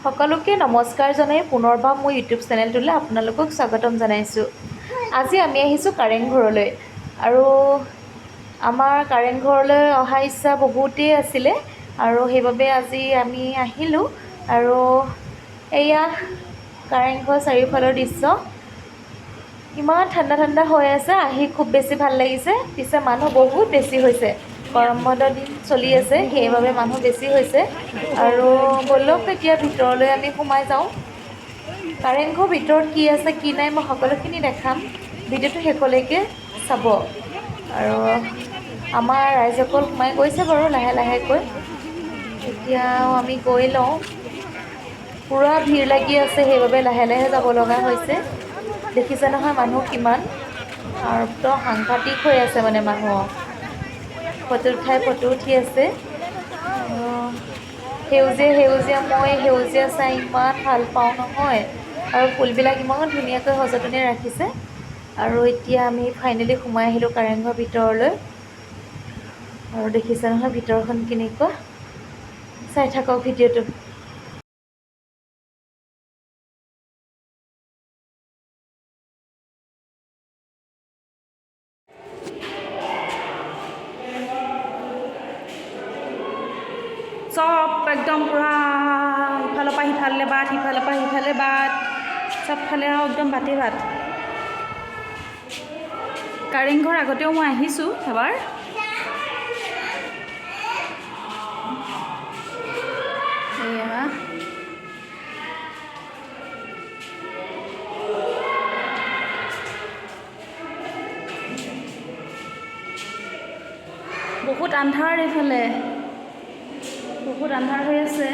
সকলোকে নমস্কাৰ জনাই পুনৰবাৰ মোৰ ইউটিউব চেনেলটোলৈ আপোনালোকক স্বাগতম জনাইছোঁ। আজি আমি আহিছোঁ কাৰেংঘৰলৈ আৰু আমাৰ কাৰেংঘৰলৈ অহা ইচ্ছা বহুতেই আছিলে আৰু সেইবাবে আজি আমি আহিলোঁ। আৰু এয়া কাৰেংঘৰ চাৰিওফালৰ দৃশ্য, ইমান ঠাণ্ডা ঠাণ্ডা হৈ আছে, আহি খুব বেছি ভাল লাগিছে। পিছে মানুহ বহুত বেছি হৈছে, গৰম বন্ধৰ দিন চলি আছে, সেইবাবে মানুহ বেছি হৈছে। আৰু ব'লক এতিয়া ভিতৰলৈ আমি সোমাই যাওঁ। কাৰেংঘৰ ভিতৰত কি আছে কি নাই মই সকলোখিনি দেখাম, ভিডিঅ'টো শেষলৈকে চাব। আৰু আমাৰ ৰাইজসকল সোমাই গৈছে বাৰু লাহে লাহেকৈ, এতিয়াও আমি গৈ লওঁ। পূৰা ভিৰ লাগি আছে, সেইবাবে লাহে লাহে যাব লগা হৈছে। দেখিছে নহয় মানুহ কিমান, আৰু তো সাংঘাতিক হৈ আছে মানে মানুহ, ফটো উঠি আছে। সেউজীয়া সেউজীয়া, মই সেউজীয়া চাই ইমান ভাল পাওঁ নহয়। আৰু ফুলবিলাক ইমান ধুনীয়াকৈ সযতনে ৰাখিছে। আৰু এতিয়া আমি ফাইনেলি সোমাই আহিলোঁ কাৰেংঘৰ ভিতৰলৈ। আৰু দেখিছে নহয় ভিতৰখন কেনেকুৱা, চাই থাকক ভিডিঅ'টো। চব একদম পূৰা ইফালৰ পৰা সিফালে বাট, সিফালৰ পৰা সিফালে বাট, চবফালে আৰু একদম বাটেই বাট। কাৰেংঘৰ আগতেও মই আহিছোঁ এবাৰ। এয়া বহুত আন্ধাৰ, এইফালে বহুত আন্ধাৰ হৈ আছে।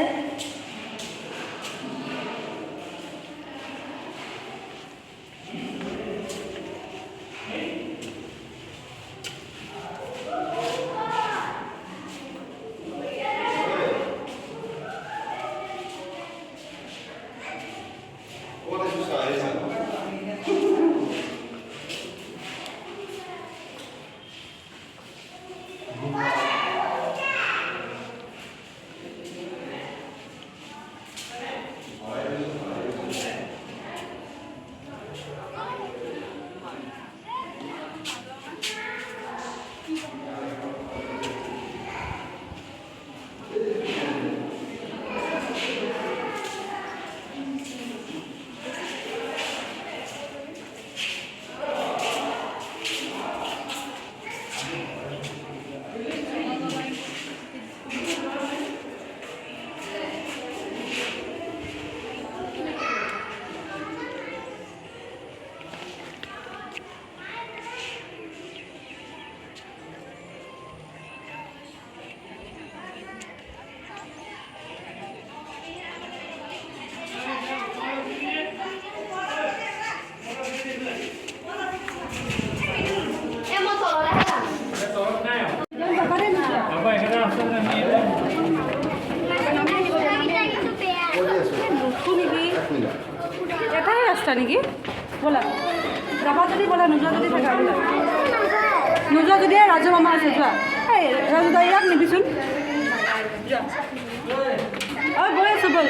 এটাই ৰাস্তা নেকি? ব'লা যাবা যদি ব'লা, নোযোৱা যদি থাকা ব'লা। নোযোৱা যদি ৰাজু মামা আছে, যোৱা। এই ৰাজু দা ইয়াক নিবিচোন, যোৱা। অঁ গৈ আছোঁ, ব'ল।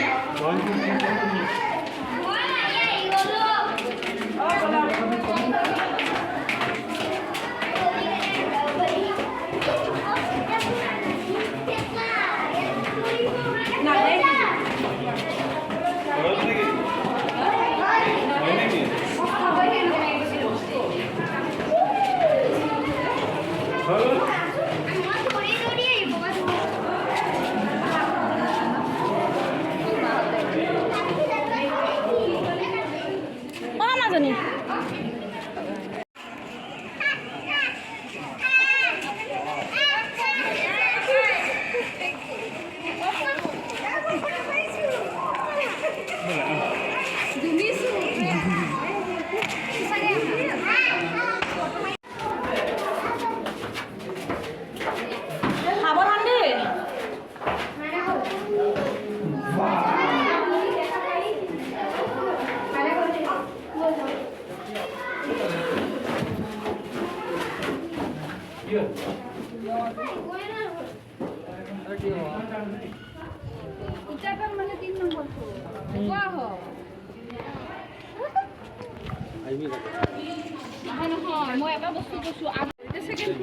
নহয় মই এটা বস্তু কৈছোঁ আগতে ছেকেণ্ড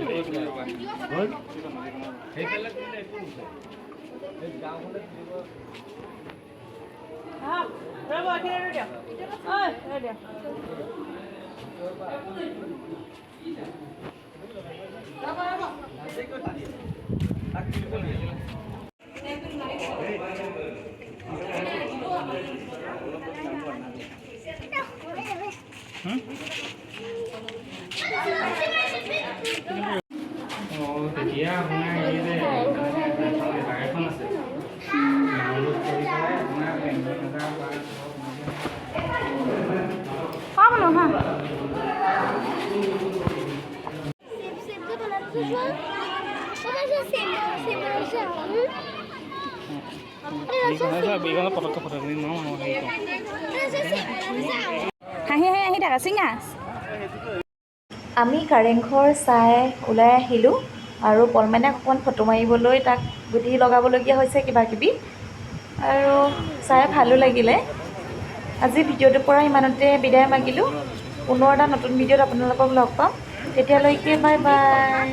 তেতিয়া আপোনাৰ হেৰি যে এখন আছে ডাউনলোড কৰি পেলাই আপোনাৰ পেনড্ৰাইভ এটা হাঁহি আহি থাকা চিঙা আমি কাৰেংঘৰ চাই ওলাই আহিলোঁ আৰু পলমেনে অকণমান ফটো মাৰিবলৈ তাক বুদ্ধি লগাবলগীয়া হৈছে কিবা কিবি আৰু চাই ভালো লাগিলে। আজি ভিডিঅ'টোৰ পৰা ইমানতে বিদায় মাগিলোঁ। পুনৰ এটা নতুন ভিডিঅ'ত আপোনালোকক লগ পাম। তেতিয়ালৈকে বাই বাই।